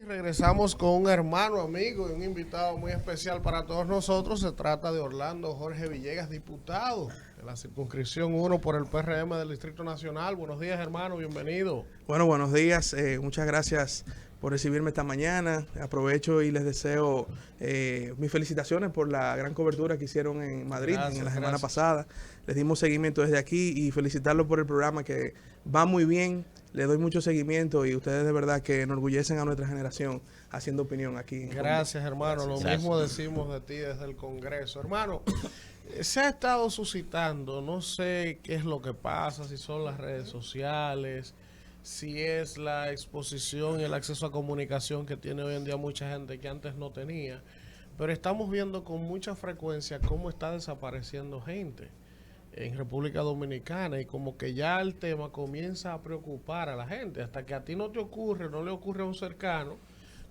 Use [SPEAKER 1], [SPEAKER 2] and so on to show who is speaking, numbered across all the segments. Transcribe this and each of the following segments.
[SPEAKER 1] Regresamos con un hermano, amigo y un invitado muy especial para todos nosotros. Se trata de Orlando Jorge Villegas, diputado de la circunscripción 1 por el PRM del Distrito Nacional. Buenos días, hermano, bienvenido.
[SPEAKER 2] Bueno, buenos días. Muchas gracias por recibirme esta mañana. Aprovecho y les deseo mis felicitaciones por la gran cobertura que hicieron en Madrid en la semana pasada. Les dimos seguimiento desde aquí y felicitarlos por el programa que va muy bien. Le doy mucho seguimiento y ustedes de verdad que enorgullecen a nuestra generación haciendo opinión aquí.
[SPEAKER 1] Gracias, hermano. Lo mismo decimos de ti desde el Congreso. Hermano, se ha estado suscitando, no sé qué es lo que pasa, si son las redes sociales, si es la exposición y el acceso a comunicación que tiene hoy en día mucha gente que antes no tenía, pero estamos viendo con mucha frecuencia cómo está desapareciendo gente en República Dominicana y como que ya el tema comienza a preocupar a la gente, hasta que a ti no te ocurre, no le ocurre a un cercano,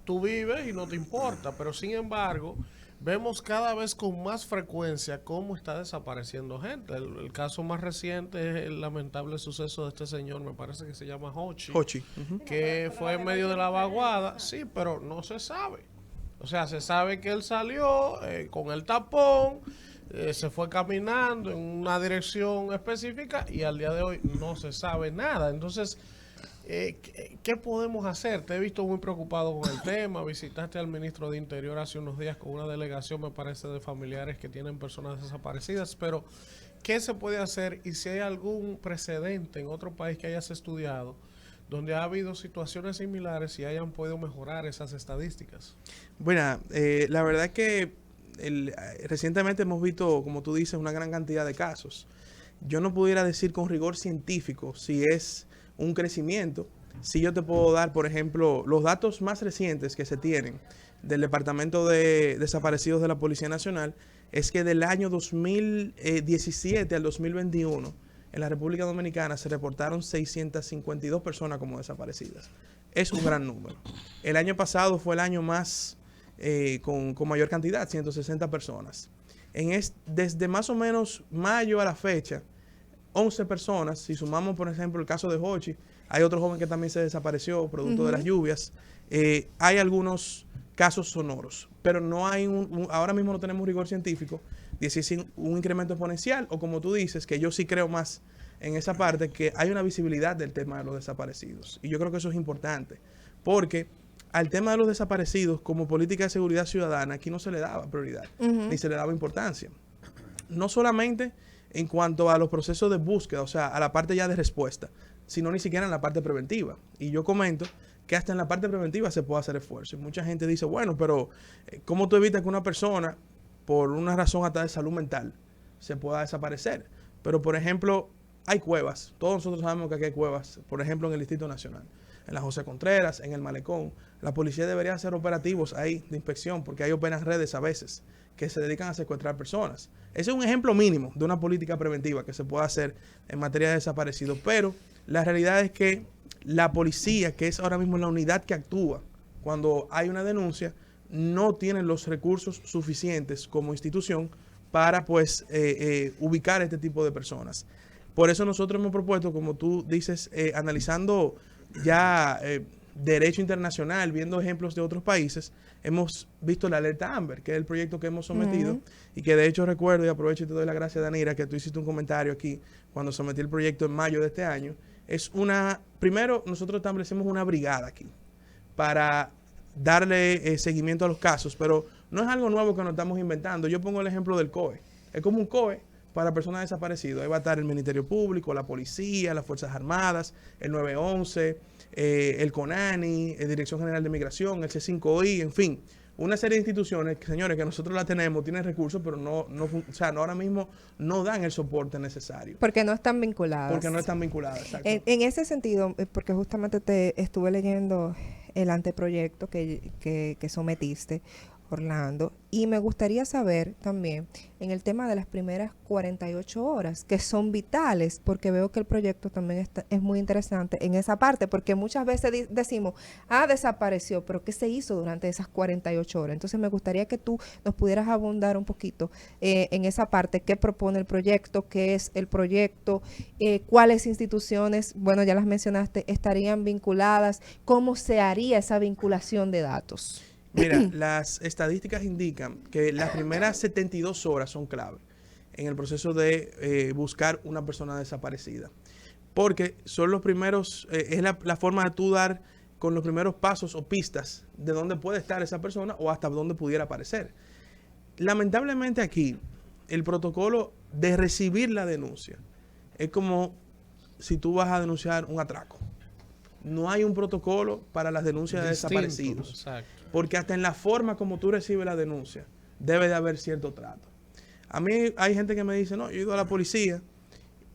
[SPEAKER 1] tú vives y no te importa, pero sin embargo vemos cada vez con más frecuencia cómo está desapareciendo gente. El caso más reciente es el lamentable suceso de este señor, me parece que se llama Hochi, que fue en medio de la vaguada, sí, pero no se sabe. O sea, se sabe que él salió con el tapón, se fue caminando en una dirección específica y al día de hoy no se sabe nada. Entonces, ¿qué podemos hacer? Te he visto muy preocupado con el tema. Visitaste al ministro de Interior hace unos días con una delegación, me parece, de familiares que tienen personas desaparecidas. Pero, ¿qué se puede hacer? Y si hay algún precedente en otro país que hayas estudiado donde ha habido situaciones similares y hayan podido mejorar esas estadísticas.
[SPEAKER 2] Bueno, la verdad que recientemente hemos visto, como tú dices, una gran cantidad de casos. Yo no pudiera decir con rigor científico si es un crecimiento. Si yo te puedo dar, por ejemplo, los datos más recientes que se tienen del Departamento de Desaparecidos de la Policía Nacional, es que del año 2017 al 2021, en la República Dominicana se reportaron 652 personas como desaparecidas. Es un gran número. El año pasado fue el año más con mayor cantidad, 160 personas. Desde más o menos mayo a la fecha, 11 personas. Si sumamos, por ejemplo, el caso de Hochi, hay otro joven que también se desapareció producto de las lluvias. Hay algunos casos sonoros, pero no hay ahora mismo no tenemos rigor científico de si es un incremento exponencial o, como tú dices, que yo sí creo más en esa parte, que hay una visibilidad del tema de los desaparecidos. Y yo creo que eso es importante, porque al tema de los desaparecidos como política de seguridad ciudadana aquí no se le daba prioridad, ni se le daba importancia. No solamente en cuanto a los procesos de búsqueda, o sea, a la parte ya de respuesta, sino ni siquiera en la parte preventiva. Y yo comento que hasta en la parte preventiva se puede hacer esfuerzo. Y mucha gente dice, bueno, pero ¿cómo tú evitas que una persona, por una razón hasta de salud mental, se pueda desaparecer? Pero, por ejemplo, hay cuevas. Todos nosotros sabemos que aquí hay cuevas, por ejemplo, en el Distrito Nacional, en la José Contreras, en el Malecón. La policía debería hacer operativos ahí de inspección, porque hay apenas redes a veces que se dedican a secuestrar personas. Ese es un ejemplo mínimo de una política preventiva que se puede hacer en materia de desaparecidos. Pero la realidad es que la policía, que es ahora mismo la unidad que actúa cuando hay una denuncia, no tiene los recursos suficientes como institución para pues ubicar este tipo de personas. Por eso nosotros hemos propuesto, como tú dices, analizando ya derecho internacional, viendo ejemplos de otros países, hemos visto la alerta Amber, que es el proyecto que hemos sometido y que de hecho recuerdo y aprovecho y te doy las gracias, Danira, que tú hiciste un comentario aquí cuando sometí el proyecto en mayo de este año. Primero nosotros establecemos una brigada aquí para darle seguimiento a los casos, pero no es algo nuevo que nos estamos inventando. Yo pongo el ejemplo del COE. Es como un COE para personas desaparecidas. Ahí va a estar el Ministerio Público, la Policía, las Fuerzas Armadas, el 911, el CONANI, la Dirección General de Migración, el C5I, en fin. Una serie de instituciones, señores, que nosotros la tenemos, tienen recursos, pero ahora mismo no dan el soporte necesario.
[SPEAKER 3] Porque no están vinculadas.
[SPEAKER 2] Porque no están vinculadas, exacto.
[SPEAKER 3] En ese sentido, porque justamente te estuve leyendo el anteproyecto que sometiste, Orlando. Y me gustaría saber también en el tema de las primeras 48 horas, que son vitales, porque veo que el proyecto también es muy interesante en esa parte, porque muchas veces decimos, desapareció, pero ¿qué se hizo durante esas 48 horas? Entonces me gustaría que tú nos pudieras abundar un poquito en esa parte, qué propone el proyecto, qué es el proyecto, cuáles instituciones, bueno, ya las mencionaste, estarían vinculadas, cómo se haría esa vinculación de datos.
[SPEAKER 2] Mira, las estadísticas indican que las primeras 72 horas son clave en el proceso de buscar una persona desaparecida. Porque son los primeros, es la forma de tú dar con los primeros pasos o pistas de dónde puede estar esa persona o hasta dónde pudiera aparecer. Lamentablemente aquí, el protocolo de recibir la denuncia es como si tú vas a denunciar un atraco. No hay un protocolo para las denuncias de desaparecidos.
[SPEAKER 1] Exacto.
[SPEAKER 2] Porque hasta en la forma como tú recibes la denuncia, debe de haber cierto trato. A mí hay gente que me dice, no, yo he ido a la policía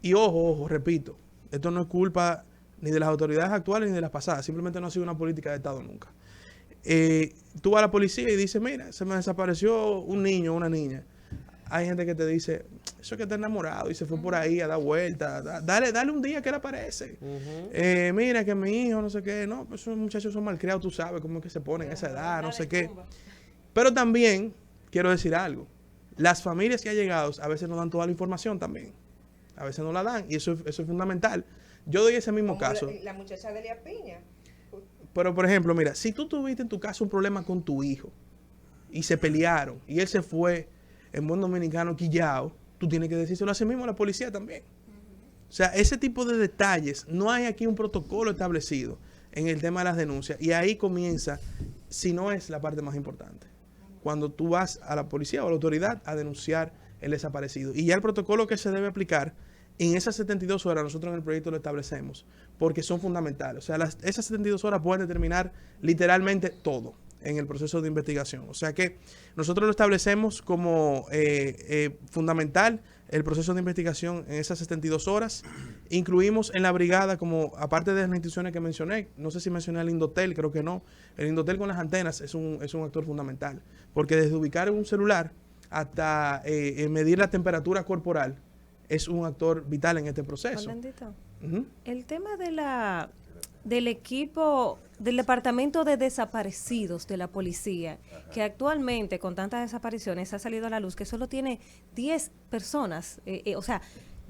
[SPEAKER 2] y ojo, repito, esto no es culpa ni de las autoridades actuales ni de las pasadas, simplemente no ha sido una política de Estado nunca. Tú vas a la policía y dices, mira, se me desapareció un niño o una niña. Hay gente que te dice, eso es que está enamorado y se fue por ahí a dar vueltas. Dale un día que él aparece. Mira que mi hijo, no sé qué. No, pues esos muchachos son malcriados, tú sabes cómo es que se ponen a esa edad, no sé qué. Pero también quiero decir algo. Las familias que han llegado a veces no dan toda la información también. A veces no la dan y eso es fundamental. Yo doy ese mismo caso.
[SPEAKER 3] La muchacha de Elia Piña.
[SPEAKER 2] Pero, por ejemplo, mira, si tú tuviste en tu casa un problema con tu hijo y se pelearon y él se fue en buen dominicano quillao, tú tienes que decírselo así mismo a la policía también. O sea, ese tipo de detalles, no hay aquí un protocolo establecido en el tema de las denuncias. Y ahí comienza, si no es la parte más importante, cuando tú vas a la policía o a la autoridad a denunciar el desaparecido. Y ya el protocolo que se debe aplicar, en esas 72 horas nosotros en el proyecto lo establecemos, porque son fundamentales. O sea, esas 72 horas pueden determinar literalmente todo en el proceso de investigación. O sea que nosotros lo establecemos como fundamental el proceso de investigación en esas 72 horas. Incluimos en la brigada, como aparte de las instituciones que mencioné, no sé si mencioné el Indotel, creo que no. El Indotel con las antenas es un actor fundamental, porque desde ubicar un celular hasta medir la temperatura corporal es un actor vital en este proceso.
[SPEAKER 4] El tema del equipo del Departamento de Desaparecidos de la policía, que actualmente con tantas desapariciones ha salido a la luz que solo tiene 10 personas,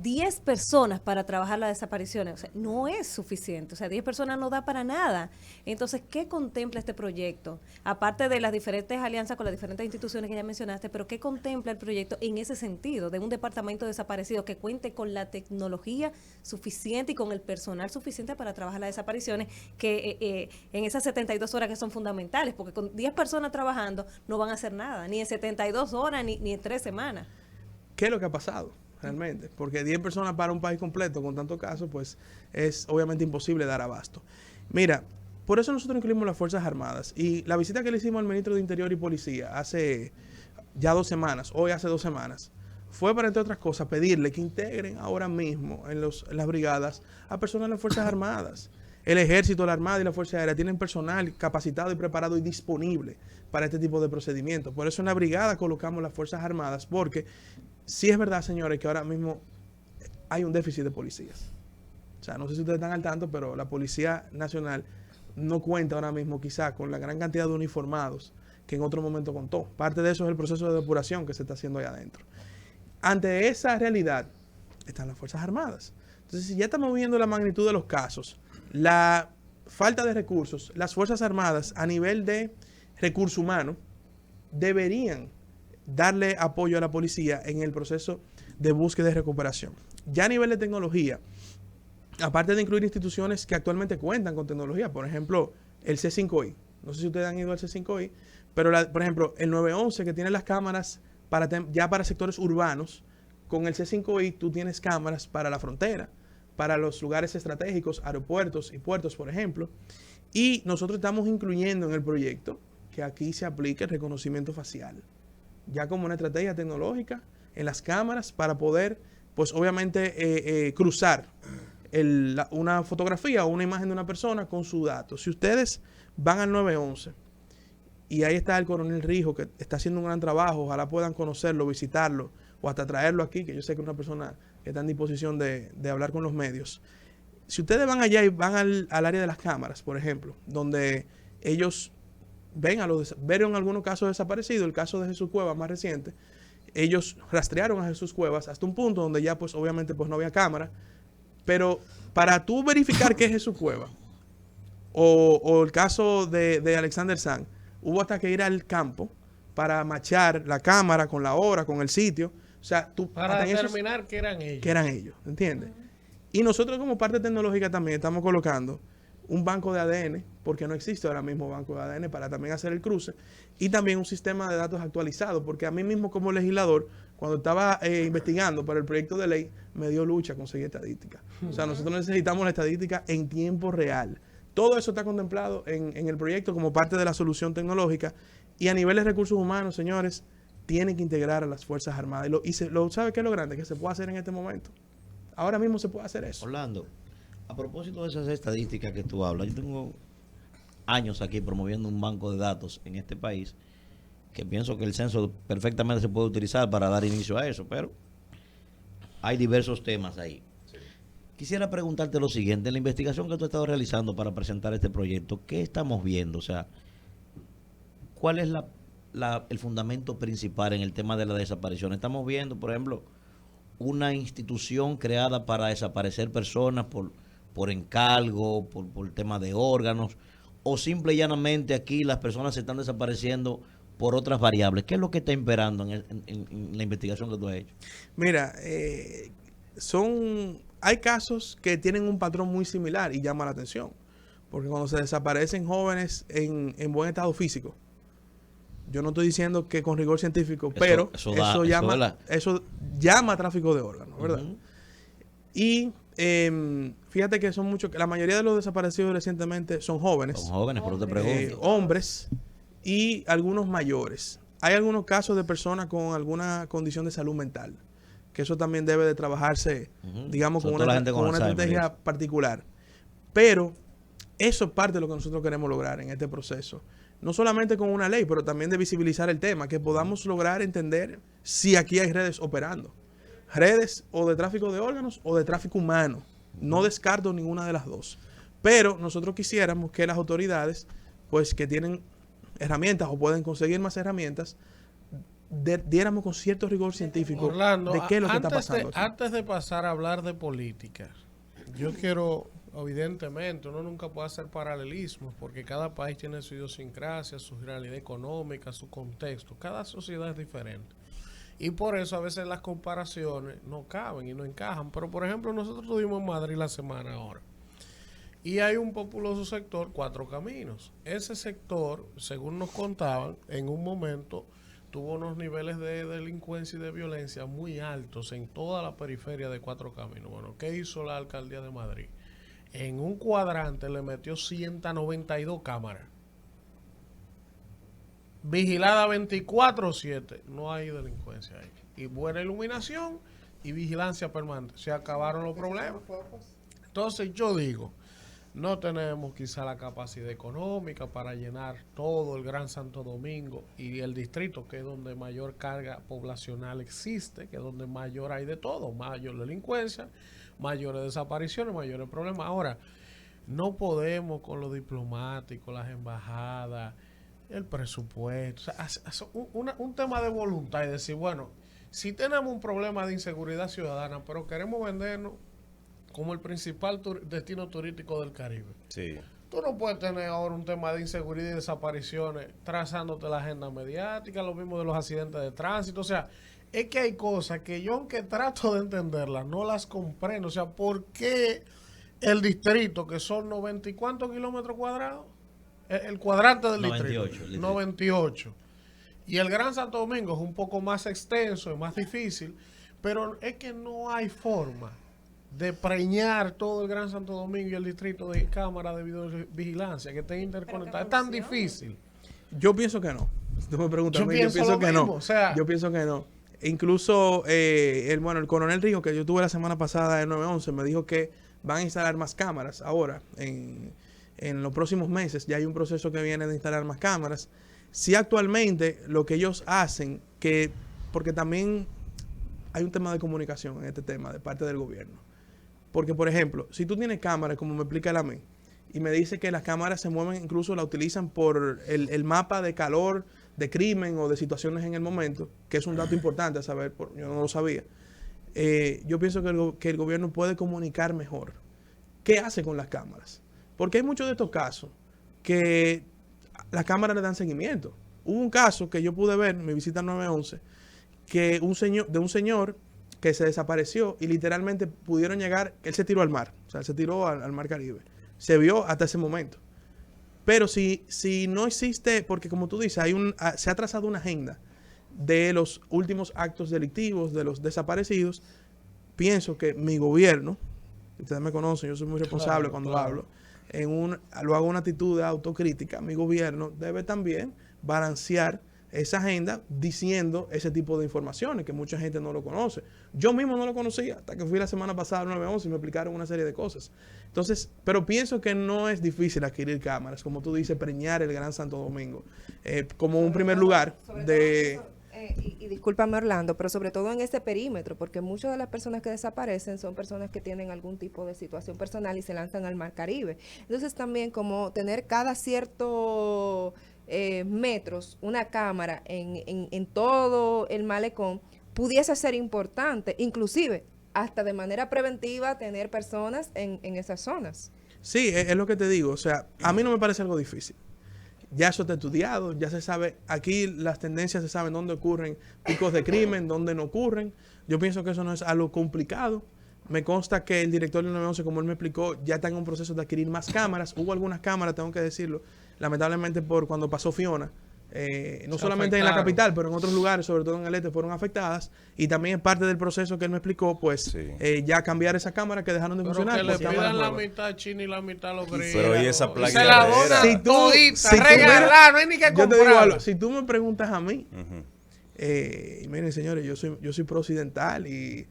[SPEAKER 4] 10 personas para trabajar las desapariciones. O sea, no es suficiente. O sea, 10 personas no da para nada. Entonces, ¿qué contempla este proyecto? Aparte de las diferentes alianzas con las diferentes instituciones que ya mencionaste, pero ¿qué contempla el proyecto en ese sentido? De un departamento de desaparecidos que cuente con la tecnología suficiente y con el personal suficiente para trabajar las desapariciones, que en esas 72 horas que son fundamentales, porque con 10 personas trabajando no van a hacer nada, ni en 72 horas, ni en 3 semanas.
[SPEAKER 2] ¿Qué es lo que ha pasado? Realmente, porque 10 personas para un país completo con tantos casos, pues es obviamente imposible dar abasto. Mira, por eso nosotros incluimos las Fuerzas Armadas y la visita que le hicimos al ministro de Interior y Policía hace ya 2 semanas, hoy hace 2 semanas, fue para, entre otras cosas, pedirle que integren ahora mismo en las brigadas a personas de las Fuerzas Armadas. El Ejército, la Armada y la Fuerza Aérea tienen personal capacitado y preparado y disponible para este tipo de procedimientos. Por eso en la brigada colocamos las Fuerzas Armadas, porque sí es verdad, señores, que ahora mismo hay un déficit de policías. O sea, no sé si ustedes están al tanto, pero la Policía Nacional no cuenta ahora mismo quizá con la gran cantidad de uniformados que en otro momento contó. Parte de eso es el proceso de depuración que se está haciendo ahí adentro. Ante esa realidad están las Fuerzas Armadas. Entonces, si ya estamos viendo la magnitud de los casos, la falta de recursos, las Fuerzas Armadas a nivel de recurso humano deberían darle apoyo a la policía en el proceso de búsqueda y recuperación. Ya a nivel de tecnología, aparte de incluir instituciones que actualmente cuentan con tecnología, por ejemplo, el C5I. No sé si ustedes han ido al C5I, pero por ejemplo, el 911 que tiene las cámaras ya para sectores urbanos, con el C5I tú tienes cámaras para la frontera, para los lugares estratégicos, aeropuertos y puertos, por ejemplo. Y nosotros estamos incluyendo en el proyecto que aquí se aplique el reconocimiento facial, ya como una estrategia tecnológica en las cámaras para poder, pues obviamente, cruzar una fotografía o una imagen de una persona con su dato. Si ustedes van al 911 Y ahí está el coronel Rijo, que está haciendo un gran trabajo. Ojalá puedan conocerlo, visitarlo o hasta traerlo aquí, que yo sé que es una persona que está en disposición de hablar con los medios. Si ustedes van allá y van al área de las cámaras, por ejemplo, donde ellos vieron algunos casos desaparecidos, el caso de Jesús Cuevas más reciente, ellos rastrearon a Jesús Cuevas hasta un punto donde ya pues obviamente pues no había cámara, pero para tú verificar que es Jesús Cuevas, o el caso de Alexander Sanz, hubo hasta que ir al campo para machar la cámara con la hora, con el sitio, o sea,
[SPEAKER 1] para determinar que eran ellos.
[SPEAKER 2] ¿Entiendes? Y nosotros como parte tecnológica también estamos colocando un banco de ADN, porque no existe ahora mismo banco de ADN para también hacer el cruce, y también un sistema de datos actualizado, porque a mí mismo como legislador, cuando estaba investigando para el proyecto de ley, me dio lucha conseguir estadística. O sea, nosotros necesitamos la estadística en tiempo real. Todo eso está contemplado en el proyecto como parte de la solución tecnológica, y a nivel de recursos humanos, señores, tienen que integrar a las Fuerzas Armadas. ¿Sabe qué es lo grande que se puede hacer en este momento? Ahora mismo se puede hacer eso.
[SPEAKER 5] Orlando, a propósito de esas estadísticas que tú hablas, yo tengo años aquí promoviendo un banco de datos en este país, que pienso que el censo perfectamente se puede utilizar para dar inicio a eso, pero hay diversos temas ahí. Sí. Quisiera preguntarte lo siguiente, en la investigación que tú has estado realizando para presentar este proyecto, ¿qué estamos viendo? O sea, ¿cuál es el fundamento principal en el tema de la desaparición? Estamos viendo, por ejemplo, una institución creada para desaparecer personas por encargo, por tema de órganos, o simple y llanamente aquí las personas se están desapareciendo por otras variables. ¿Qué es lo que está imperando en la investigación que tú has hecho?
[SPEAKER 2] Mira, hay casos que tienen un patrón muy similar y llama la atención, porque cuando se desaparecen jóvenes en buen estado físico, yo no estoy diciendo que con rigor científico, pero eso llama a tráfico de órganos, ¿verdad? Y fíjate que la mayoría de los desaparecidos recientemente son jóvenes.
[SPEAKER 5] Son jóvenes, pero te pregunto.
[SPEAKER 2] Hombres y algunos mayores. Hay algunos casos de personas con alguna condición de salud mental, que eso también debe de trabajarse, digamos, con una estrategia particular. Pero eso es parte de lo que nosotros queremos lograr en este proceso. No solamente con una ley, pero también de visibilizar el tema, que podamos lograr entender si aquí hay redes operando. Redes o de tráfico de órganos o de tráfico humano. No descarto ninguna de las dos. Pero nosotros quisiéramos que las autoridades, pues que tienen herramientas o pueden conseguir más herramientas, diéramos con cierto rigor científico
[SPEAKER 1] Orlando,
[SPEAKER 2] de qué es lo que está pasando.
[SPEAKER 1] Antes de pasar a hablar de política, yo quiero... Evidentemente, uno nunca puede hacer paralelismos porque cada país tiene su idiosincrasia, su realidad económica, su contexto. Cada sociedad es diferente. Y por eso a veces las comparaciones no caben y no encajan. Pero, por ejemplo, nosotros estuvimos en Madrid la semana ahora. Y hay un populoso sector, Cuatro Caminos. Ese sector, según nos contaban, en un momento tuvo unos niveles de delincuencia y de violencia muy altos en toda la periferia de Cuatro Caminos. Bueno, ¿qué hizo la alcaldía de Madrid? En un cuadrante le metió 192 cámaras. Vigilada 24/7. No hay delincuencia ahí. Y buena iluminación y vigilancia permanente. Se acabaron los problemas. Entonces yo digo, no tenemos quizá la capacidad económica para llenar todo el Gran Santo Domingo y el distrito, que es donde mayor carga poblacional existe, que es donde mayor hay de todo, mayor delincuencia, mayores desapariciones, mayores problemas. Ahora, no podemos con lo diplomático, las embajadas, el presupuesto, o sea, un tema de voluntad y decir, bueno, si tenemos un problema de inseguridad ciudadana, pero queremos vendernos como el principal destino turístico del Caribe.
[SPEAKER 5] Sí.
[SPEAKER 1] Tú no puedes tener ahora un tema de inseguridad y desapariciones trazándote la agenda mediática, lo mismo de los accidentes de tránsito, o sea, es que hay cosas que yo, aunque trato de entenderlas, no las comprendo. O sea, ¿por qué el distrito, que son 90 y cuántos kilómetros cuadrados? El cuadrante del
[SPEAKER 5] 98,
[SPEAKER 1] distrito. 98. Y el Gran Santo Domingo es un poco más extenso, es más difícil, pero es que no hay forma de preñar todo el Gran Santo Domingo y el distrito de cámara de videovigilancia, que estén interconectados. Es tan difícil.
[SPEAKER 2] Yo pienso que no. Tú me preguntas, yo pienso que no.
[SPEAKER 1] O sea,
[SPEAKER 2] yo pienso que no. Incluso el coronel Rijo, que yo tuve la semana pasada en 911, me dijo que van a instalar más cámaras ahora en los próximos meses. Ya hay un proceso que viene de instalar más cámaras. Sí, actualmente lo que ellos hacen, porque también hay un tema de comunicación en este tema de parte del gobierno. Porque, por ejemplo, si tú tienes cámaras, como me explica él a mí, y me dice que las cámaras se mueven, incluso la utilizan por el mapa de calor, de crimen o de situaciones en el momento, que es un dato importante a saber, yo no lo sabía. Yo pienso que el gobierno puede comunicar mejor qué hace con las cámaras. Porque hay muchos de estos casos que las cámaras le dan seguimiento. Hubo un caso que yo pude ver en mi visita al 911, que un señor que se desapareció y literalmente pudieron llegar, él se tiró al mar, o sea, se tiró al mar Caribe. Se vio hasta ese momento. Pero si no existe, porque como tú dices, se ha trazado una agenda de los últimos actos delictivos, de los desaparecidos, pienso que mi gobierno, ustedes me conocen, yo soy muy responsable cuando hablo, lo hago una actitud de autocrítica, mi gobierno debe también balancear esa agenda diciendo ese tipo de informaciones que mucha gente no lo conoce. Yo mismo no lo conocía hasta que fui la semana pasada al 911 y me explicaron una serie de cosas. Entonces, pero pienso que no es difícil adquirir cámaras, como tú dices, preñar el Gran Santo Domingo, como un primer lugar de...
[SPEAKER 3] Y discúlpame, Orlando, pero sobre todo en ese perímetro, porque muchas de las personas que desaparecen son personas que tienen algún tipo de situación personal y se lanzan al Mar Caribe. Entonces también como tener cada cierto metros una cámara en todo el malecón pudiese ser importante, inclusive hasta de manera preventiva tener personas en esas zonas.
[SPEAKER 2] Sí, es lo que te digo, o sea, a mí no me parece algo difícil. Ya eso está estudiado, ya se sabe, aquí las tendencias se saben dónde ocurren picos de crimen, dónde no ocurren. Yo pienso que eso no es algo complicado. Me consta que el director del 911, como él me explicó, ya está en un proceso de adquirir más cámaras. Hubo algunas cámaras, tengo que decirlo, lamentablemente por cuando pasó Fiona, no solamente en la capital, pero en otros lugares, sobre todo en el este, fueron afectadas. Y también es parte del proceso que él me explicó, pues ya cambiar esas cámaras que dejaron de funcionar.
[SPEAKER 1] Que le pidan la mitad china y la mitad los gringos.
[SPEAKER 6] Pero y esa plaga
[SPEAKER 1] se la donan
[SPEAKER 2] si tú,
[SPEAKER 1] regalar, no hay ni que
[SPEAKER 2] yo te digo algo,
[SPEAKER 1] comprar.
[SPEAKER 2] si tú me preguntas a mí, y miren señores, yo soy pro-occidental y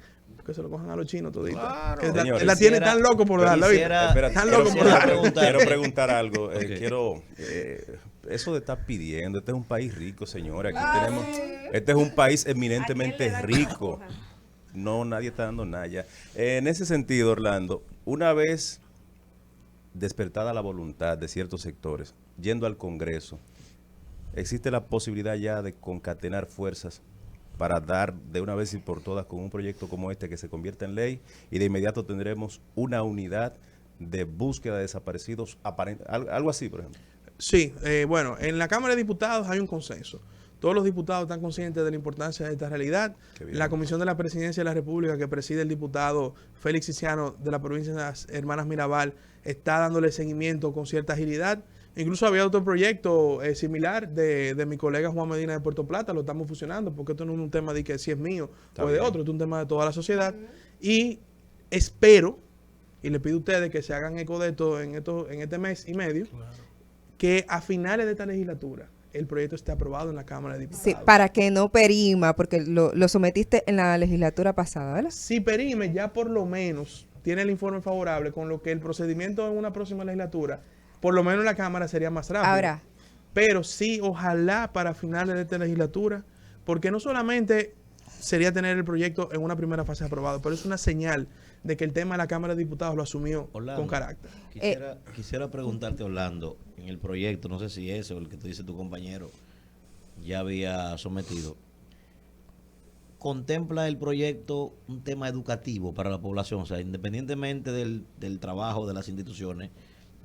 [SPEAKER 2] que se lo cojan a los chinos toditos.
[SPEAKER 1] Claro.
[SPEAKER 2] Que
[SPEAKER 6] Señores,
[SPEAKER 2] la tiene tan loco por darle.
[SPEAKER 6] Espérate,
[SPEAKER 2] Tan loco por darle.
[SPEAKER 6] quiero preguntar algo. Quiero eso de estar pidiendo, este es un país rico, señores. Aquí tenemos, este es un país eminentemente rico. No, nadie está dando nada ya. En ese sentido, Orlando, una vez despertada la voluntad de ciertos sectores, yendo al Congreso, existe la posibilidad ya de concatenar fuerzas para dar de una vez y por todas con un proyecto como este que se convierta en ley y de inmediato tendremos una unidad de búsqueda de desaparecidos, algo así, por ejemplo.
[SPEAKER 2] Sí, bueno, en la Cámara de Diputados hay un consenso. Todos los diputados están conscientes de la importancia de esta realidad. La Comisión de la Presidencia de la República, que preside el diputado Félix Ciciano de la provincia de las Hermanas Mirabal, está dándole seguimiento con cierta agilidad. Incluso había otro proyecto similar de mi colega Juan Medina de Puerto Plata, lo estamos fusionando, porque esto no es un tema de que si es mío o de otro, es un tema de toda la sociedad. Y espero, y le pido a ustedes que se hagan eco de esto en este mes y medio, que a finales de esta legislatura el proyecto esté aprobado en la Cámara de Diputados.
[SPEAKER 3] Sí, para que no perima, porque lo sometiste en la legislatura pasada, ¿verdad?
[SPEAKER 2] Si perime, ya por lo menos tiene el informe favorable, con lo que el procedimiento en una próxima legislatura, por lo menos en la Cámara sería más rápido.
[SPEAKER 3] Ahora,
[SPEAKER 2] pero sí, ojalá para finales de esta legislatura, porque no solamente sería tener el proyecto en una primera fase aprobado, pero es una señal de que el tema de la Cámara de Diputados lo asumió
[SPEAKER 5] Orlando,
[SPEAKER 2] con carácter.
[SPEAKER 5] Quisiera preguntarte, Orlando, en el proyecto, no sé si ese o el que tú dices tu compañero ya había sometido, ¿contempla el proyecto un tema educativo para la población? O sea, independientemente del trabajo de las instituciones,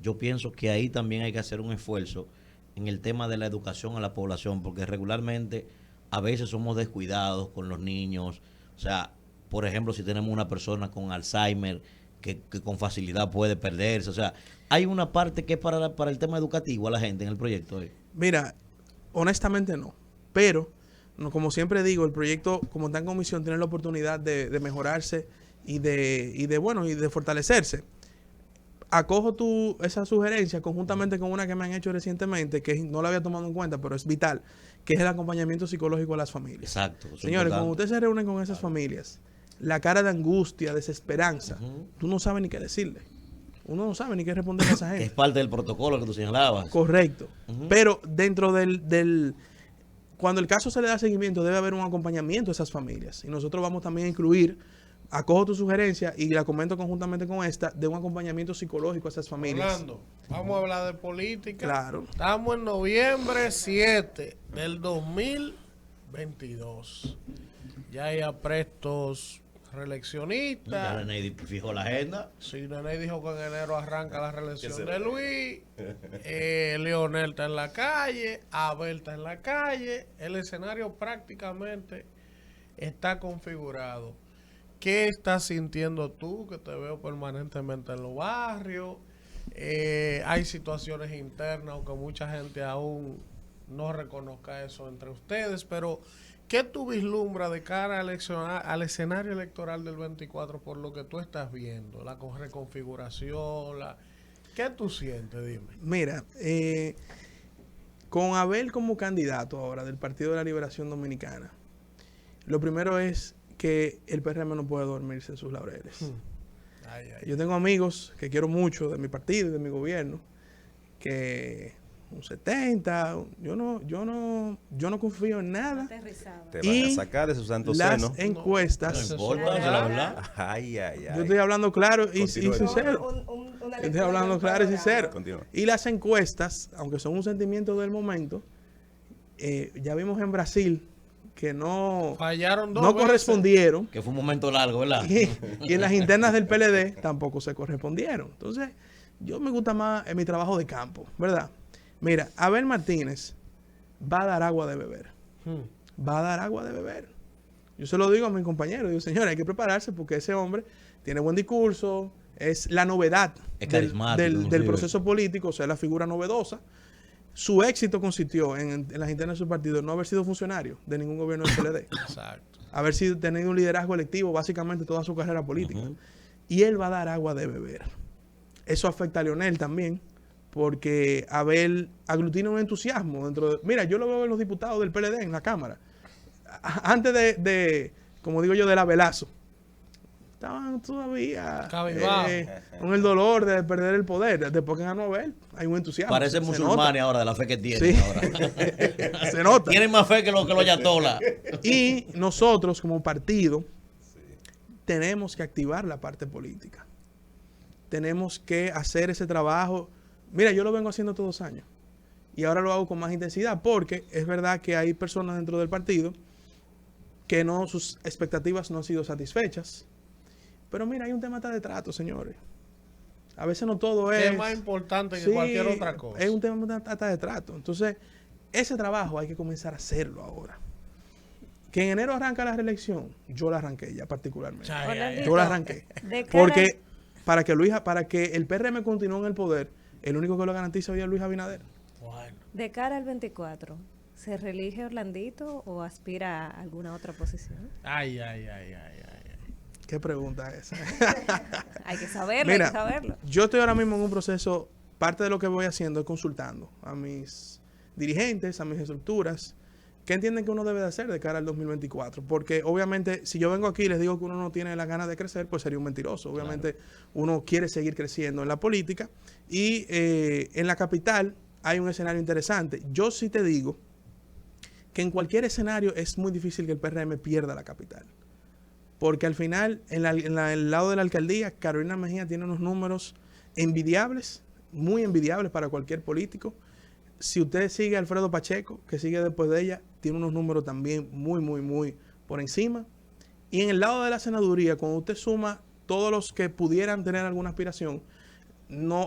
[SPEAKER 5] yo pienso que ahí también hay que hacer un esfuerzo en el tema de la educación a la población, porque regularmente a veces somos descuidados con los niños. O sea, por ejemplo, si tenemos una persona con Alzheimer que con facilidad puede perderse. O sea, hay una parte que es para el tema educativo a la gente en el proyecto.
[SPEAKER 2] Mira, honestamente no, pero como siempre digo, el proyecto como está en comisión tiene la oportunidad de mejorarse y de fortalecerse. Acojo esa sugerencia conjuntamente con una que me han hecho recientemente, que no la había tomado en cuenta, pero es vital, que es el acompañamiento psicológico a las familias.
[SPEAKER 5] Exacto.
[SPEAKER 2] Señores, cuando ustedes se reúnen con esas familias, la cara de angustia, desesperanza, tú no sabes ni qué decirle. Uno no sabe ni qué responder a esa
[SPEAKER 5] Que es
[SPEAKER 2] gente.
[SPEAKER 5] parte del protocolo que tú señalabas.
[SPEAKER 2] Correcto.
[SPEAKER 5] Ujú.
[SPEAKER 2] Pero dentro cuando el caso se le da seguimiento, debe haber un acompañamiento a esas familias. Y nosotros vamos también a incluir, acojo tu sugerencia y la comento conjuntamente con esta, de un acompañamiento psicológico a esas familias.
[SPEAKER 1] Orlando, vamos a hablar de política.
[SPEAKER 2] Claro.
[SPEAKER 1] Estamos en noviembre 7 del 2022. Ya hay aprestos
[SPEAKER 5] Ya
[SPEAKER 1] reeleccionistas.
[SPEAKER 5] René fijó la agenda.
[SPEAKER 1] Sí, Nene dijo que en enero arranca la reelección
[SPEAKER 6] Que se
[SPEAKER 1] de Luis. Leonel está en la calle. Abel está en la calle. El escenario prácticamente está configurado. ¿Qué estás sintiendo tú? Que te veo permanentemente en los barrios. Hay situaciones internas, aunque mucha gente aún no reconozca eso entre ustedes. Pero, ¿qué tú vislumbras de cara al escenario electoral del 24 por lo que tú estás viendo? La reconfiguración, ¿qué tú sientes? Dime.
[SPEAKER 2] Mira, con Abel como candidato ahora del Partido de la Liberación Dominicana, lo primero es que el PRM no puede dormirse en sus laureles.
[SPEAKER 1] Ay, ay.
[SPEAKER 2] Yo tengo amigos que quiero mucho de mi partido y de mi gobierno, que un 70, yo no confío en nada.
[SPEAKER 4] Aterrizado.
[SPEAKER 6] Te van
[SPEAKER 2] Y
[SPEAKER 6] a sacar de su santo
[SPEAKER 2] Las
[SPEAKER 6] seno.
[SPEAKER 5] No
[SPEAKER 2] encuestas,
[SPEAKER 5] importa, esa es la verdad.
[SPEAKER 6] Ay, ay, ay.
[SPEAKER 2] yo estoy hablando claro y
[SPEAKER 6] Continúe.
[SPEAKER 2] sincero. Yo estoy hablando claro y sincero.
[SPEAKER 6] Continúa.
[SPEAKER 2] Y las encuestas, aunque son un sentimiento del momento, ya vimos en Brasil que no
[SPEAKER 1] Fallaron dos
[SPEAKER 2] no
[SPEAKER 1] veces.
[SPEAKER 2] correspondieron.
[SPEAKER 5] Que fue un momento largo, ¿verdad?
[SPEAKER 2] Y en las internas del PLD tampoco se correspondieron. Entonces, yo me gusta más en mi trabajo de campo, ¿verdad? Mira, Abel Martínez va a dar agua de beber. Va a dar agua de beber. Yo se lo digo a mis compañeros. Digo, señores, hay que prepararse porque ese hombre tiene buen discurso, es la novedad
[SPEAKER 5] Es
[SPEAKER 2] del,
[SPEAKER 5] carismático,
[SPEAKER 2] del
[SPEAKER 5] inclusive.
[SPEAKER 2] proceso político, o sea, la figura novedosa. Su éxito consistió en las internas de su partido no haber sido funcionario de ningún gobierno del PLD.
[SPEAKER 1] Exacto.
[SPEAKER 2] Haber sido tenido un liderazgo electivo básicamente toda su carrera política.
[SPEAKER 5] Ujú.
[SPEAKER 2] Y él va a dar agua de beber. Eso afecta a Leonel también, porque Abel aglutina un entusiasmo dentro de... Mira, yo lo veo en los diputados del PLD en la Cámara. Antes como digo yo, del abelazo. Estaban todavía
[SPEAKER 1] Cabizbajo.
[SPEAKER 2] con el dolor de perder el poder. Después que ganó Abel, hay un entusiasmo.
[SPEAKER 5] Parecen
[SPEAKER 2] Se
[SPEAKER 5] musulmanes ahora de la fe que tienen
[SPEAKER 2] Sí.
[SPEAKER 5] ahora.
[SPEAKER 2] nota. Se nota.
[SPEAKER 5] Tienen más fe que los ayatolas.
[SPEAKER 2] Y nosotros como partido tenemos que activar la parte política. Tenemos que hacer ese trabajo. Mira, yo lo vengo haciendo todos los años. Y ahora lo hago con más intensidad porque es verdad que hay personas dentro del partido que sus expectativas no han sido satisfechas. Pero mira, hay un tema de trato, señores. A veces no todo
[SPEAKER 1] Que
[SPEAKER 2] es...
[SPEAKER 1] es más importante que
[SPEAKER 2] Sí,
[SPEAKER 1] cualquier otra cosa.
[SPEAKER 2] Es un tema de trato. Entonces, ese trabajo hay que comenzar a hacerlo ahora. Que en enero arranca la reelección, yo la arranqué ya particularmente.
[SPEAKER 1] Ay, ay, ay.
[SPEAKER 4] Orlandito,
[SPEAKER 2] Yo la arranqué.
[SPEAKER 4] de cara-
[SPEAKER 2] Porque para que el PRM continúe en el poder, el único que lo garantiza hoy es Luis Abinader.
[SPEAKER 1] Bueno.
[SPEAKER 4] De cara al 24, ¿se reelige Orlandito o aspira a alguna otra posición?
[SPEAKER 1] Ay, ay, ay, ay, ay.
[SPEAKER 2] ¿Qué pregunta es esa?
[SPEAKER 4] Hay que saberlo,
[SPEAKER 2] Mira,
[SPEAKER 4] hay que saberlo.
[SPEAKER 2] yo estoy ahora mismo en un proceso, parte de lo que voy haciendo es consultando a mis dirigentes, a mis estructuras, qué entienden que uno debe de hacer de cara al 2024. Porque obviamente, si yo vengo aquí y les digo que uno no tiene las ganas de crecer, pues sería un mentiroso. Obviamente, uno quiere seguir creciendo en la política. Y en la capital hay un escenario interesante. Yo sí te digo que en cualquier escenario es muy difícil que el PRM pierda la capital. Porque al final, en el lado de la alcaldía, Carolina Mejía tiene unos números envidiables, muy envidiables para cualquier político. Si usted sigue a Alfredo Pacheco, que sigue después de ella, tiene unos números también muy, muy, muy por encima. Y en el lado de la senaduría, cuando usted suma todos los que pudieran tener alguna aspiración,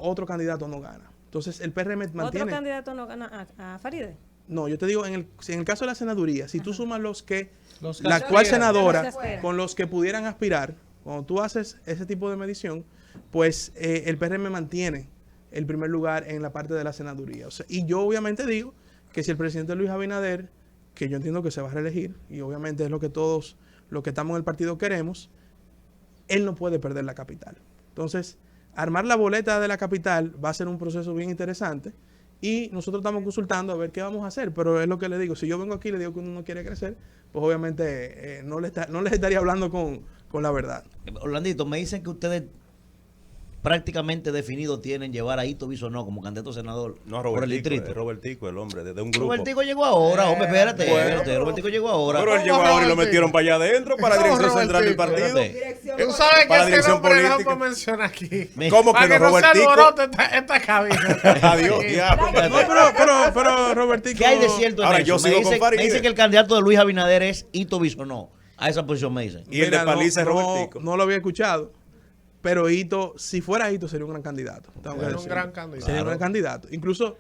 [SPEAKER 2] otro candidato no gana. Entonces, el PRM mantiene...
[SPEAKER 4] ¿Otro candidato no gana a Faride?
[SPEAKER 2] No, yo te digo, en el caso de la senaduría, si tú sumas
[SPEAKER 1] Los que
[SPEAKER 2] la actual
[SPEAKER 1] aspiran.
[SPEAKER 2] senadora
[SPEAKER 4] Los que aspiran.
[SPEAKER 2] con los que pudieran aspirar, cuando tú haces ese tipo de medición, pues el PRM mantiene el primer lugar en la parte de la senaduría. O sea, y yo obviamente digo que si el presidente Luis Abinader, que yo entiendo que se va a reelegir, y obviamente es lo que todos los que estamos en el partido queremos, él no puede perder la capital. Entonces, armar la boleta de la capital va a ser un proceso bien interesante. Y nosotros estamos consultando a ver qué vamos a hacer, pero es lo que le digo, si yo vengo aquí y le digo que uno no quiere crecer, pues obviamente no les estaría hablando con la verdad.
[SPEAKER 5] Orlandito, me dicen que ustedes prácticamente definido tienen llevar a Hito Bisonó como candidato a senador
[SPEAKER 6] No,
[SPEAKER 5] por el distrito?
[SPEAKER 6] Robertico, el hombre, desde un grupo.
[SPEAKER 5] Robertico llegó ahora, hombre, espérate,
[SPEAKER 6] Bueno.
[SPEAKER 5] espérate, Robertico llegó ahora.
[SPEAKER 6] Pero él llegó ahora y lo metieron para allá adentro, para la dirección central del partido.
[SPEAKER 5] Espérate.
[SPEAKER 1] Tú sabes que
[SPEAKER 6] Para la
[SPEAKER 1] ese
[SPEAKER 6] dirección
[SPEAKER 1] nombre no se
[SPEAKER 6] política.
[SPEAKER 1] puede mencionar aquí.
[SPEAKER 6] ¿Cómo
[SPEAKER 1] Para
[SPEAKER 6] que
[SPEAKER 1] que
[SPEAKER 6] no,
[SPEAKER 1] no se
[SPEAKER 6] Robertico?
[SPEAKER 1] alborote esta cabina.
[SPEAKER 6] Adiós, diablo.
[SPEAKER 2] No, pero Robertico.
[SPEAKER 5] ¿Qué hay de cierto en
[SPEAKER 6] Ahora,
[SPEAKER 5] eso?
[SPEAKER 6] yo sigo con
[SPEAKER 5] me
[SPEAKER 6] Farideh.
[SPEAKER 5] dice que el candidato de Luis Abinader es Hito Bisonó. A esa posición me dicen.
[SPEAKER 6] Y el de Paliza es Robertico.
[SPEAKER 2] No lo había escuchado. Pero Hito, si fuera Hito, sería un gran candidato. Tengo que
[SPEAKER 1] Sería un
[SPEAKER 2] decirlo.
[SPEAKER 1] gran candidato.
[SPEAKER 2] Sería un gran candidato. Incluso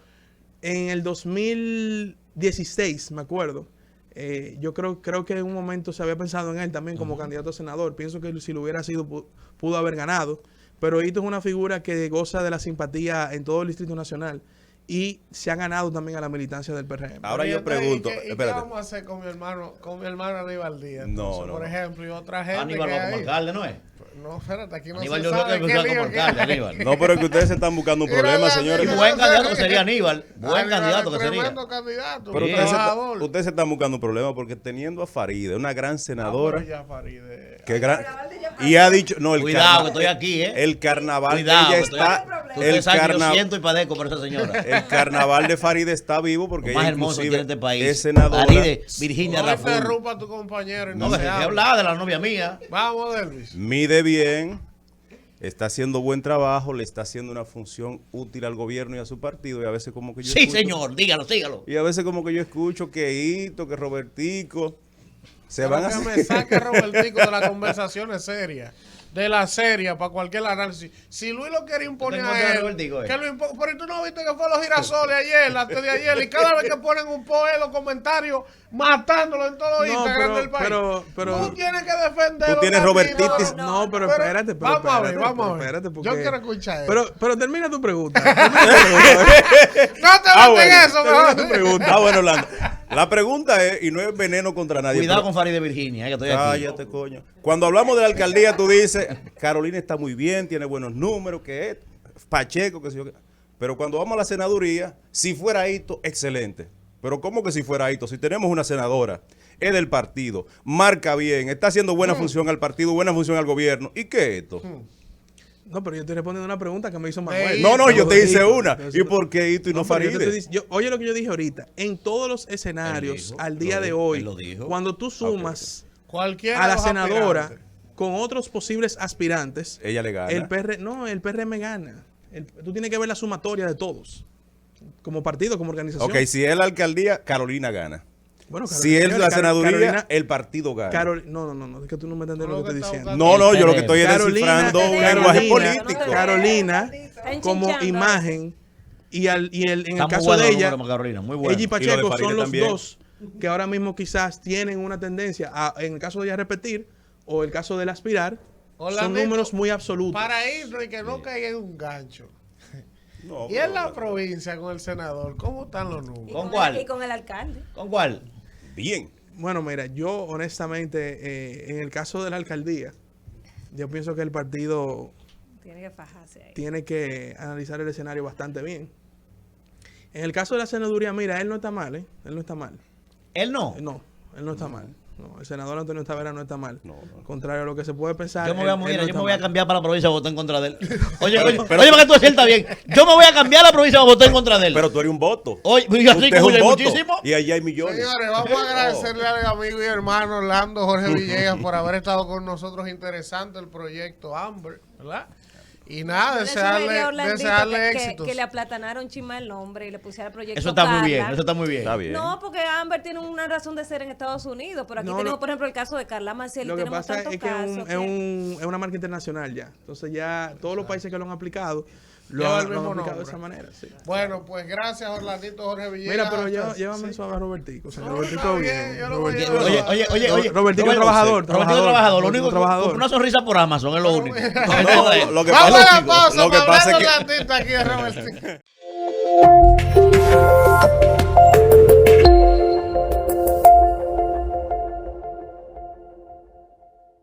[SPEAKER 2] en el 2016, me acuerdo, yo creo que en un momento se había pensado en él también como candidato a senador. Pienso que si lo hubiera sido, pudo haber ganado. Pero Hito es una figura que goza de la simpatía en todo el Distrito Nacional y se ha ganado también a la militancia del PRM.
[SPEAKER 6] Ahora yo
[SPEAKER 1] Oye,
[SPEAKER 6] pregunto,
[SPEAKER 1] ¿y qué
[SPEAKER 6] espérate.
[SPEAKER 1] vamos a hacer con mi hermano Aníbal Díaz?
[SPEAKER 6] No,
[SPEAKER 1] Entonces,
[SPEAKER 6] no,
[SPEAKER 1] por
[SPEAKER 6] no.
[SPEAKER 1] ejemplo, y otra gente
[SPEAKER 5] Aníbal
[SPEAKER 1] que
[SPEAKER 5] va como
[SPEAKER 1] hay.
[SPEAKER 5] alcalde, ¿no es?
[SPEAKER 1] No, espérate, aquí no
[SPEAKER 5] Aníbal
[SPEAKER 1] se
[SPEAKER 5] yo creo
[SPEAKER 1] sabe
[SPEAKER 5] que
[SPEAKER 1] qué
[SPEAKER 5] va como
[SPEAKER 1] lío que
[SPEAKER 5] alcalde,
[SPEAKER 1] hay.
[SPEAKER 5] Aníbal.
[SPEAKER 6] No, pero es que ustedes se están buscando un problema, señores.
[SPEAKER 5] Y buen candidato que sería Aníbal. Buen
[SPEAKER 1] Aníbal
[SPEAKER 5] candidato
[SPEAKER 1] es
[SPEAKER 5] que sería.
[SPEAKER 1] tremendo candidato.
[SPEAKER 6] Pero
[SPEAKER 5] Sí.
[SPEAKER 1] trabajador.
[SPEAKER 6] ustedes se están buscando un problema porque teniendo a Farideh, una gran senadora,
[SPEAKER 1] Ya, Farideh.
[SPEAKER 6] que gran, y ha dicho, no, el
[SPEAKER 5] Cuidado,
[SPEAKER 6] carna-
[SPEAKER 5] que estoy aquí, ¿eh?
[SPEAKER 6] El carnaval
[SPEAKER 5] Cuidado,
[SPEAKER 6] de ella
[SPEAKER 5] que estoy aquí.
[SPEAKER 6] está,
[SPEAKER 5] Ustedes
[SPEAKER 6] el,
[SPEAKER 5] saben que yo
[SPEAKER 6] carna-
[SPEAKER 5] siento y padezco por esa señora.
[SPEAKER 6] el carnaval de Farideh está vivo porque
[SPEAKER 5] Lo más
[SPEAKER 6] ella
[SPEAKER 5] hermoso que
[SPEAKER 6] inclusive
[SPEAKER 5] tiene este país.
[SPEAKER 6] es senadora.
[SPEAKER 5] Farideh, Virginia
[SPEAKER 1] No
[SPEAKER 5] Raful.
[SPEAKER 1] interrumpa a tu compañero y
[SPEAKER 5] No
[SPEAKER 1] no
[SPEAKER 5] me
[SPEAKER 1] se
[SPEAKER 5] dejé
[SPEAKER 1] habla.
[SPEAKER 5] hablar de la novia mía.
[SPEAKER 1] Vamos, Delvis.
[SPEAKER 6] Mide bien, está haciendo buen trabajo, le está haciendo una función útil al gobierno y a su partido y a veces como que yo
[SPEAKER 5] Sí,
[SPEAKER 6] escucho-
[SPEAKER 5] señor, dígalo, dígalo.
[SPEAKER 6] Y a veces como que yo escucho que Hito, que Robertico se
[SPEAKER 1] Pero
[SPEAKER 6] van a
[SPEAKER 1] que
[SPEAKER 6] hacer-
[SPEAKER 1] me saque Robertico de las conversaciones serias. De la seria, para cualquier análisis. Si Luis lo quiere imponer
[SPEAKER 5] Tengo
[SPEAKER 1] a
[SPEAKER 5] que
[SPEAKER 1] él,
[SPEAKER 5] Robertico,
[SPEAKER 1] que lo pero tú no viste que fue los girasoles ayer, antes de ayer, y cada vez que ponen un post en los comentarios, matándolo en todos los
[SPEAKER 2] No,
[SPEAKER 1] Instagram
[SPEAKER 2] pero-
[SPEAKER 1] del país.
[SPEAKER 2] pero-
[SPEAKER 1] tú tienes que defenderlo.
[SPEAKER 6] Tú tienes Robertitis.
[SPEAKER 2] No, pero espérate, pero
[SPEAKER 1] vamos a ver,
[SPEAKER 2] espérate,
[SPEAKER 1] vamos a ver.
[SPEAKER 2] espérate, porque-
[SPEAKER 1] Yo quiero escuchar eso.
[SPEAKER 2] Pero termina tu pregunta.
[SPEAKER 1] No te metas en eso,
[SPEAKER 6] termina tu
[SPEAKER 1] mejor.
[SPEAKER 6] pregunta. Bueno, Orlando. La pregunta es, y no es veneno contra nadie.
[SPEAKER 5] Cuidado
[SPEAKER 6] pero-
[SPEAKER 5] con Farideh Virginia, que estoy aquí.
[SPEAKER 6] Cállate, coño. Cuando hablamos de la alcaldía, tú dices, Carolina está muy bien, tiene buenos números, que es Pacheco, que sé yo qué. Pero cuando vamos a la senaduría, si fuera Hito, excelente. Pero ¿cómo que si fuera Hito? Si tenemos una senadora, es del partido, marca bien, está haciendo buena función al partido, buena función al gobierno. ¿Y qué es esto?
[SPEAKER 2] No, pero yo estoy respondiendo una pregunta que me hizo Manuel.
[SPEAKER 6] No, yo te hice una.
[SPEAKER 2] Entonces,
[SPEAKER 6] ¿Y por qué Hito y no
[SPEAKER 2] pero yo te
[SPEAKER 6] Farideh?
[SPEAKER 2] estoy oye lo que yo dije ahorita. En todos los escenarios,
[SPEAKER 5] Él dijo,
[SPEAKER 2] al día
[SPEAKER 5] lo
[SPEAKER 2] de
[SPEAKER 5] dijo,
[SPEAKER 2] hoy,
[SPEAKER 5] él lo dijo.
[SPEAKER 2] cuando tú sumas
[SPEAKER 1] Cualquiera
[SPEAKER 2] a
[SPEAKER 1] de
[SPEAKER 2] la
[SPEAKER 1] los
[SPEAKER 2] senadora
[SPEAKER 1] aspirantes.
[SPEAKER 2] con otros posibles aspirantes,
[SPEAKER 6] Ella le gana.
[SPEAKER 2] el PRM gana. Tú tienes que ver la sumatoria de todos. Como partido, como organización.
[SPEAKER 6] Ok, si es la alcaldía, Carolina gana.
[SPEAKER 2] Bueno,
[SPEAKER 6] Si es la
[SPEAKER 2] señores,
[SPEAKER 6] senaduría,
[SPEAKER 2] Carolina-
[SPEAKER 6] el partido gana.
[SPEAKER 2] No, es que tú no me entiendes
[SPEAKER 1] Tú
[SPEAKER 2] lo
[SPEAKER 1] lo
[SPEAKER 2] que estoy
[SPEAKER 1] que estás
[SPEAKER 2] diciendo.
[SPEAKER 6] No, yo lo que
[SPEAKER 5] El
[SPEAKER 6] estoy es descifrando un lenguaje político.
[SPEAKER 2] Carolina,
[SPEAKER 4] Está
[SPEAKER 2] como
[SPEAKER 4] enchinchando.
[SPEAKER 2] imagen, en el
[SPEAKER 5] Está muy
[SPEAKER 2] caso
[SPEAKER 5] bueno
[SPEAKER 2] de
[SPEAKER 5] los
[SPEAKER 2] ella,
[SPEAKER 5] números, Carolina, muy bueno.
[SPEAKER 2] ella y
[SPEAKER 6] Y lo de
[SPEAKER 2] Pacheco
[SPEAKER 6] Farideh
[SPEAKER 2] son los
[SPEAKER 6] también.
[SPEAKER 2] dos que ahora mismo quizás tienen una tendencia a, en el caso de ella repetir, o el caso del aspirar, son
[SPEAKER 1] Orlandito,
[SPEAKER 2] números muy absolutos.
[SPEAKER 1] Para irnos y que no caiga en un gancho.
[SPEAKER 6] No,
[SPEAKER 1] Y en la provincia con el senador, ¿cómo están los números?
[SPEAKER 5] ¿Con cuál?
[SPEAKER 4] Y con el alcalde.
[SPEAKER 5] ¿Con cuál?
[SPEAKER 6] bien.
[SPEAKER 2] Bueno, mira, yo honestamente, en el caso de la alcaldía, yo pienso que el partido
[SPEAKER 4] Tiene que fajarse ahí.
[SPEAKER 2] tiene que analizar el escenario bastante bien. En el caso de la senaduría, mira, él no está mal, ¿eh? Él no está mal.
[SPEAKER 5] Él no.
[SPEAKER 2] No, él no está mal. No, el senador Antonio Tavera no está mal.
[SPEAKER 6] No, no.
[SPEAKER 2] Contrario a lo que se puede pensar.
[SPEAKER 5] Yo me voy a
[SPEAKER 2] él
[SPEAKER 5] mover,
[SPEAKER 2] no
[SPEAKER 5] yo
[SPEAKER 2] está
[SPEAKER 5] me voy a
[SPEAKER 2] mal.
[SPEAKER 5] cambiar para la provincia a votar en contra de él. Oye, para que tú aciertas bien. Yo me voy a cambiar a la provincia a votar en contra de él.
[SPEAKER 6] Pero tú eres un voto.
[SPEAKER 5] Oye, y así
[SPEAKER 6] Usted es
[SPEAKER 5] como
[SPEAKER 6] un
[SPEAKER 5] hay
[SPEAKER 6] voto.
[SPEAKER 5] muchísimo.
[SPEAKER 6] Y allá hay millones.
[SPEAKER 1] Señores, vamos a agradecerle al amigo y hermano Orlando Jorge Villegas por haber estado con nosotros. Interesante el proyecto Amber, ¿verdad? Y nada,
[SPEAKER 4] Yo le sugerí a
[SPEAKER 1] desearle
[SPEAKER 4] Orlandito
[SPEAKER 1] éxitos.
[SPEAKER 4] que le aplatanaron chima el nombre y le pusiera el proyecto
[SPEAKER 5] Eso está muy bien,
[SPEAKER 4] Carla.
[SPEAKER 5] eso está muy bien.
[SPEAKER 6] Está bien.
[SPEAKER 4] No, porque Amber tiene una razón de ser en Estados Unidos, pero aquí
[SPEAKER 2] No,
[SPEAKER 4] tenemos,
[SPEAKER 2] no.
[SPEAKER 4] por ejemplo, el caso de Carla Maciel y
[SPEAKER 2] Lo que
[SPEAKER 4] tenemos
[SPEAKER 2] pasa
[SPEAKER 4] tantos
[SPEAKER 2] es que
[SPEAKER 4] casos.
[SPEAKER 2] es una marca internacional ya. Entonces ya todos los países que lo han aplicado lo
[SPEAKER 1] Lleva
[SPEAKER 2] han,
[SPEAKER 1] el
[SPEAKER 2] lo han
[SPEAKER 1] mismo
[SPEAKER 2] aplicado de
[SPEAKER 1] nombre.
[SPEAKER 2] esa manera. Sí.
[SPEAKER 1] Bueno, pues gracias Orlandito Jorge Villegas.
[SPEAKER 2] Mira, pero
[SPEAKER 1] Entonces,
[SPEAKER 2] llévame
[SPEAKER 1] sí.
[SPEAKER 2] suave a Robertico. O sea,
[SPEAKER 1] No,
[SPEAKER 2] Robertico
[SPEAKER 1] está bien,
[SPEAKER 2] bien.
[SPEAKER 1] yo lo voy a
[SPEAKER 2] Robertico-
[SPEAKER 1] llevar.
[SPEAKER 5] Oye.
[SPEAKER 2] Robertico
[SPEAKER 5] Roberto,
[SPEAKER 2] trabajador.
[SPEAKER 5] Robertico trabajador. Lo único
[SPEAKER 2] trabajador.
[SPEAKER 5] que una sonrisa por Amazon es lo único.
[SPEAKER 6] No, lo que
[SPEAKER 1] Vamos
[SPEAKER 6] pasa-
[SPEAKER 1] a la pausa
[SPEAKER 6] lo que
[SPEAKER 1] para
[SPEAKER 6] pasa
[SPEAKER 1] hablar
[SPEAKER 6] es
[SPEAKER 1] de
[SPEAKER 6] que
[SPEAKER 1] Orlandito aquí de Robertico.